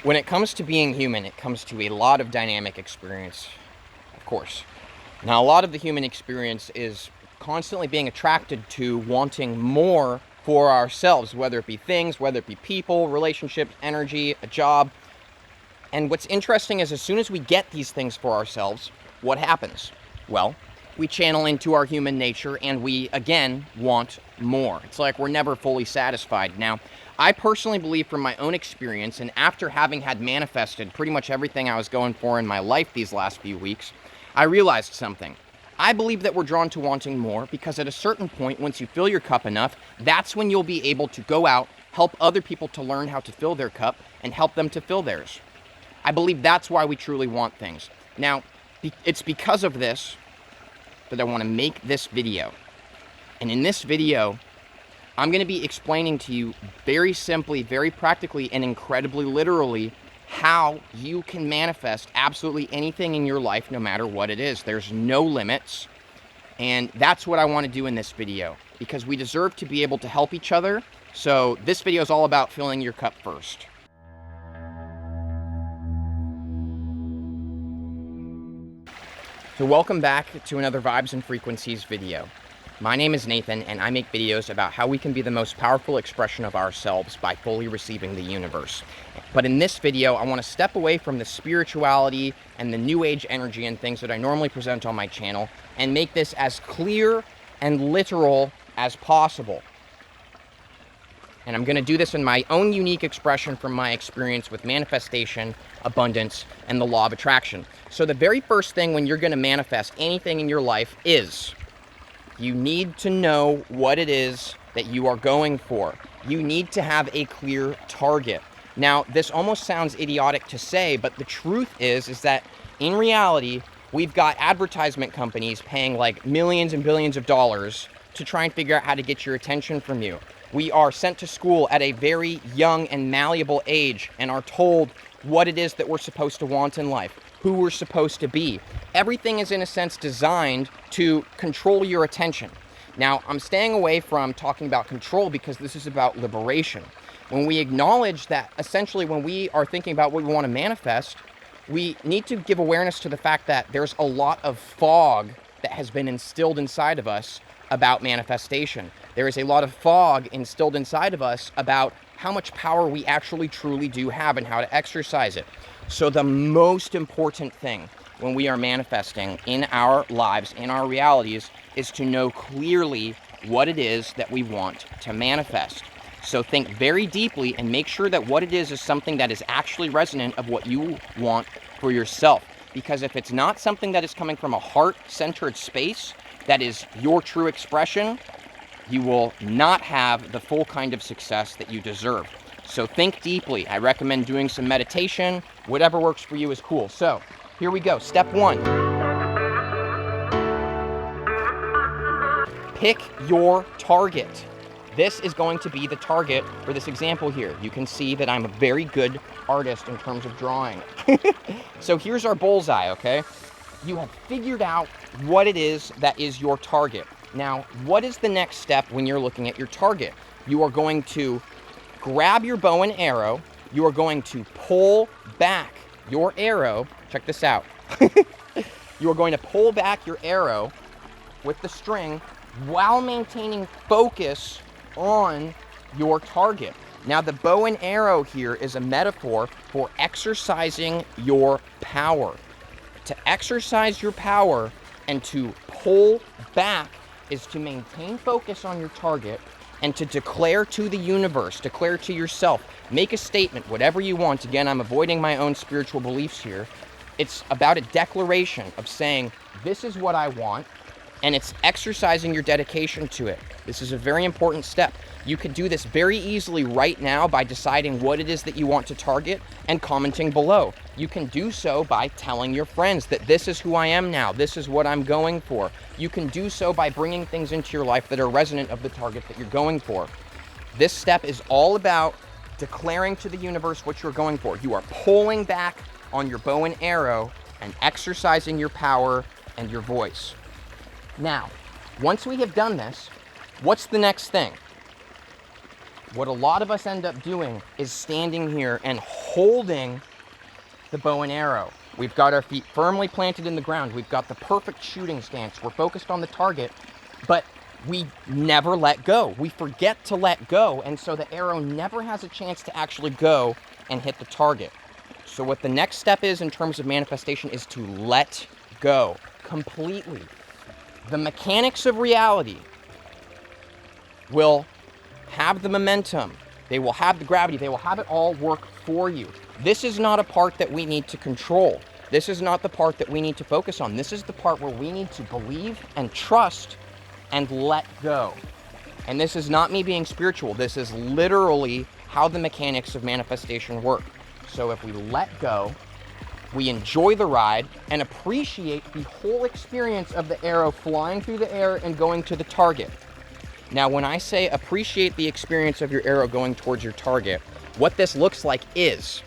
When it comes to being human, it comes to a lot of dynamic experience, of course. Now, a lot of the human experience is constantly being attracted to wanting more for ourselves, whether it be things, whether it be people, relationships, energy, a job. And what's interesting is as soon as we get these things for ourselves, what happens? Well, we channel into our human nature and we, again, want more. It's like we're never fully satisfied. Now, I personally believe from my own experience, and after having had manifested pretty much everything I was going for in my life these last few weeks, I realized something. I believe that we're drawn to wanting more because at a certain point, once you fill your cup enough, that's when you'll be able to go out, help other people to learn how to fill their cup, and help them to fill theirs. I believe that's why we truly want things. Now, it's because of this that I want to make this video. And in this video, I'm going to be explaining to you very simply, very practically, and incredibly literally how you can manifest absolutely anything in your life, no matter what it is. There's no limits. And that's what I want to do in this video, because we deserve to be able to help each other. So this video is all about filling your cup first. So welcome back to another Vibes and Frequencies video. My name is Nathan, and I make videos about how we can be the most powerful expression of ourselves by fully receiving the universe. But in this video, I want to step away from the spirituality and the new age energy and things that I normally present on my channel and make this as clear and literal as possible. And I'm going to do this in my own unique expression from my experience with manifestation, abundance, and the law of attraction. So the very first thing when you're going to manifest anything in your life is you need to know what it is that you are going for. You need to have a clear target. Now, this almost sounds idiotic to say, but the truth is that in reality, we've got advertisement companies paying like millions and billions of dollars to try and figure out how to get your attention from you. We are sent to school at a very young and malleable age and are told what it is that we're supposed to want in life, who we're supposed to be. Everything is in a sense designed to control your attention. Now, I'm staying away from talking about control because this is about liberation. When we acknowledge that essentially when we are thinking about what we want to manifest, we need to give awareness to the fact that there's a lot of fog that has been instilled inside of us about manifestation. There is a lot of fog instilled inside of us about how much power we actually truly do have and how to exercise it. So the most important thing when we are manifesting in our lives, in our realities, is to know clearly what it is that we want to manifest. So think very deeply and make sure that what it is something that is actually resonant of what you want for yourself. Because if it's not something that is coming from a heart-centered space, that is your true expression, you will not have the full kind of success that you deserve. So think deeply. I recommend doing some meditation. Whatever works for you is cool. So here we go. Step one. Pick your target. This is going to be the target for this example here. You can see that I'm a very good artist in terms of drawing. So here's our bullseye, okay? You have figured out what it is that is your target. Now, what is the next step when you're looking at your target? You are going to grab your bow and arrow. You are going to pull back your arrow. Check this out. You are going to pull back your arrow with the string while maintaining focus on your target. Now, the bow and arrow here is a metaphor for exercising your power. To exercise your power and to pull back is to maintain focus on your target and to declare to the universe, declare to yourself, make a statement, whatever you want. Again, I'm avoiding my own spiritual beliefs here. It's about a declaration of saying, this is what I want, and it's exercising your dedication to it. This is a very important step. You could do this very easily right now by deciding what it is that you want to target and commenting below. You can do so by telling your friends that this is who I am now, this is what I'm going for. You can do so by bringing things into your life that are resonant of the target that you're going for. This step is all about declaring to the universe what you're going for. You are pulling back on your bow and arrow and exercising your power and your voice. Now, once we have done this, what's the next thing? What a lot of us end up doing is standing here and holding the bow and arrow. We've got our feet firmly planted in the ground. We've got the perfect shooting stance. We're focused on the target, but we never let go. We forget to let go, and so the arrow never has a chance to actually go and hit the target. So what the next step is in terms of manifestation is to let go completely. The mechanics of reality will have the momentum. They will have the gravity. They will have it all work for you. This is not a part that we need to control. This is not the part that we need to focus on. This is the part where we need to believe and trust and let go. And this is not me being spiritual. This is literally how the mechanics of manifestation work. So if we let go, we enjoy the ride and appreciate the whole experience of the arrow flying through the air and going to the target. Now, when I say appreciate the experience of your arrow going towards your target, what this looks like is,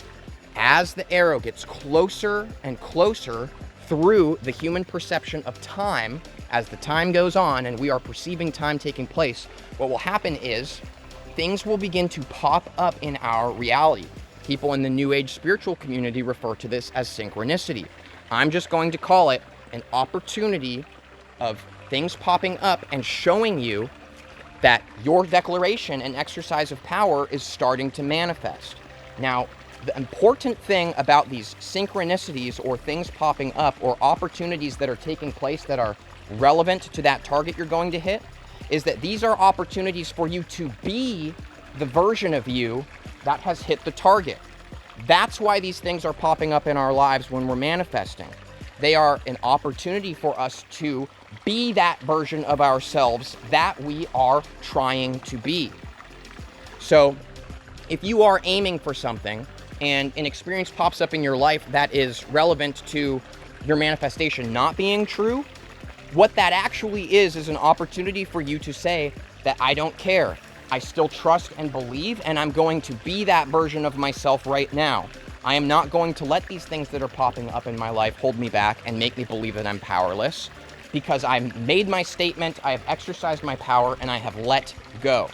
as the arrow gets closer and closer through the human perception of time, as the time goes on and we are perceiving time taking place, what will happen is things will begin to pop up in our reality. People in the New Age spiritual community refer to this as synchronicity. I'm just going to call it an opportunity of things popping up and showing you that your declaration and exercise of power is starting to manifest. Now, the important thing about these synchronicities or things popping up or opportunities that are taking place that are relevant to that target you're going to hit is that these are opportunities for you to be the version of you that has hit the target. That's why these things are popping up in our lives when we're manifesting. They are an opportunity for us to be that version of ourselves that we are trying to be. So if you are aiming for something and an experience pops up in your life that is relevant to your manifestation not being true, what that actually is an opportunity for you to say that I don't care. I still trust and believe, and I'm going to be that version of myself right now. I am not going to let these things that are popping up in my life hold me back and make me believe that I'm powerless, because I've made my statement, I have exercised my power, and I have let go.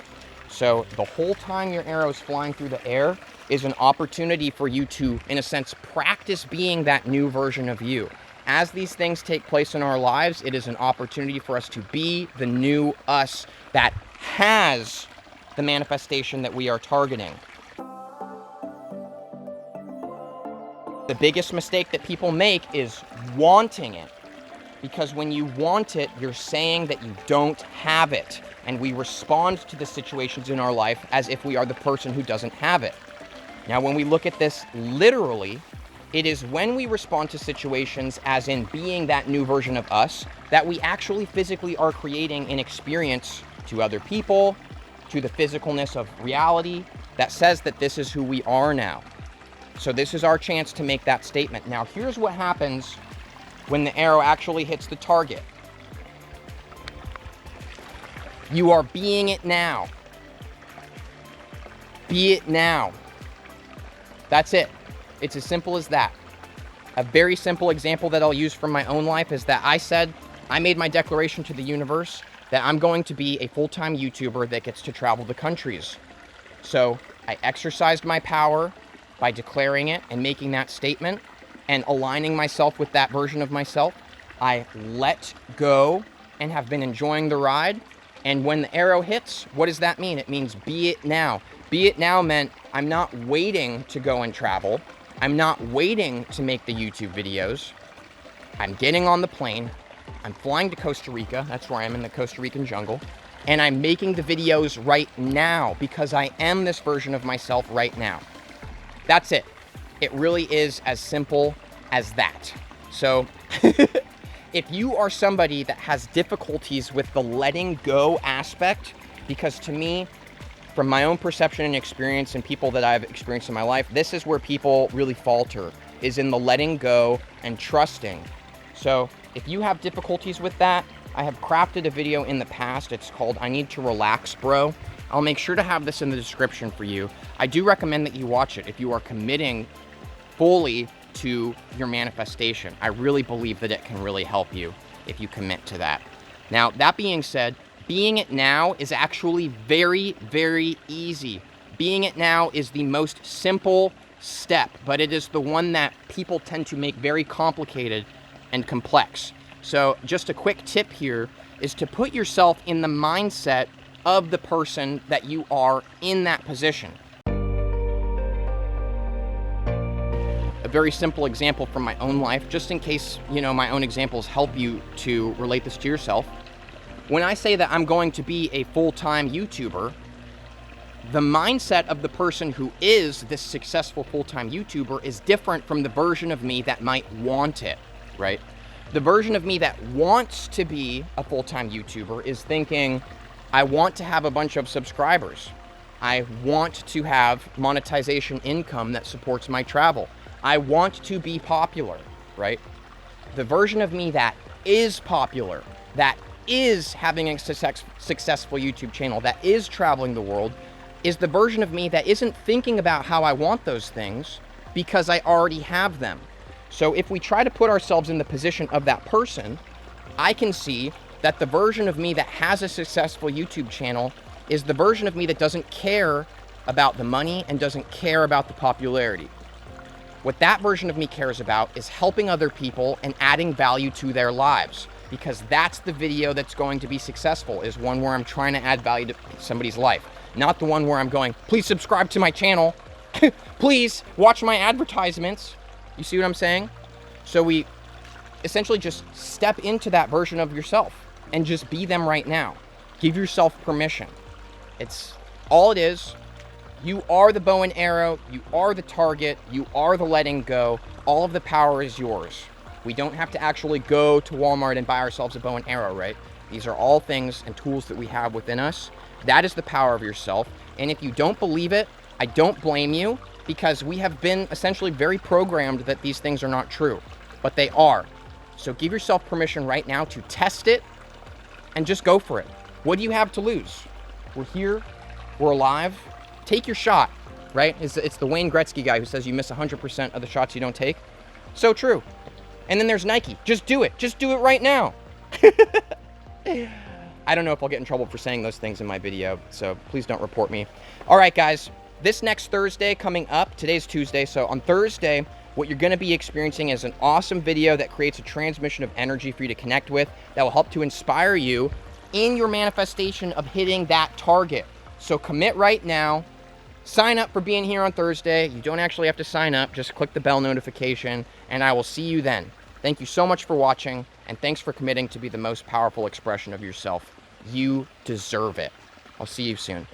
So the whole time your arrow is flying through the air is an opportunity for you to, in a sense, practice being that new version of you. As these things take place in our lives, it is an opportunity for us to be the new us that has the manifestation that we are targeting. The biggest mistake that people make is wanting it. Because when you want it, you're saying that you don't have it. And we respond to the situations in our life as if we are the person who doesn't have it. Now, when we look at this literally, it is when we respond to situations as in being that new version of us that we actually physically are creating an experience to other people, to the physicalness of reality that says that this is who we are now. So this is our chance to make that statement. Now, here's what happens when the arrow actually hits the target. You are being it now. Be it now. That's it. It's as simple as that. A very simple example that I'll use from my own life is that I made my declaration to the universe that I'm going to be a full-time YouTuber that gets to travel the countries. So I exercised my power by declaring it and making that statement and aligning myself with that version of myself. I let go and have been enjoying the ride. And when the arrow hits, what does that mean? It means be it now. Be it now meant I'm not waiting to go and travel. I'm not waiting to make the YouTube videos. I'm getting on the plane. I'm flying to Costa Rica. That's where I am, in the Costa Rican jungle. And I'm making the videos right now because I am this version of myself right now. That's it. It really is as simple as that. So if you are somebody that has difficulties with the letting go aspect, because to me, from my own perception and experience and people that I've experienced in my life, this is where people really falter, is in the letting go and trusting. So if you have difficulties with that, I have crafted a video in the past. It's called I Need to Relax, Bro. I'll make sure to have this in the description for you. I do recommend that you watch it if you are committing fully to your manifestation. I really believe that it can really help you if you commit to that. Now, that being said, Being it now is actually very, very easy. Being it now is the most simple step, but it is the one that people tend to make very complicated and complex. So just a quick tip here is to put yourself in the mindset of the person that you are in that position. A very simple example from my own life, just in case, my own examples help you to relate this to yourself. When I say that I'm going to be a full-time YouTuber, the mindset of the person who is this successful full-time YouTuber is different from the version of me that might want it, right? The version of me that wants to be a full-time YouTuber is thinking, I want to have a bunch of subscribers. I want to have monetization income that supports my travel. I want to be popular, right? The version of me that is popular, that is having a successful YouTube channel, that is traveling the world, is the version of me that isn't thinking about how I want those things because I already have them. So if we try to put ourselves in the position of that person, I can see that the version of me that has a successful YouTube channel is the version of me that doesn't care about the money and doesn't care about the popularity. What that version of me cares about is helping other people and adding value to their lives, because that's the video that's going to be successful, is one where I'm trying to add value to somebody's life, not the one where I'm going, please subscribe to my channel, please watch my advertisements. You see what I'm saying? So we essentially just step into that version of yourself and just be them right now. Give yourself permission. It's all it is. You are the bow and arrow, you are the target, you are the letting go. All of the power is yours. We don't have to actually go to Walmart and buy ourselves a bow and arrow, right? These are all things and tools that we have within us. That is the power of yourself. And if you don't believe it, I don't blame you, because we have been essentially very programmed that these things are not true, but they are. So give yourself permission right now to test it and just go for it. What do you have to lose? We're here, we're alive. Take your shot, right? It's the Wayne Gretzky guy who says you miss 100% of the shots you don't take. So true. And then there's Nike. Just do it. Just do it right now. I don't know if I'll get in trouble for saying those things in my video, so please don't report me. All right, guys. This next Thursday coming up, today's Tuesday, so on Thursday, what you're going to be experiencing is an awesome video that creates a transmission of energy for you to connect with that will help to inspire you in your manifestation of hitting that target. So commit right now. Sign up for being here on Thursday. You don't actually have to sign up. Just click the bell notification, and I will see you then. Thank you so much for watching, and thanks for committing to be the most powerful expression of yourself. You deserve it. I'll see you soon.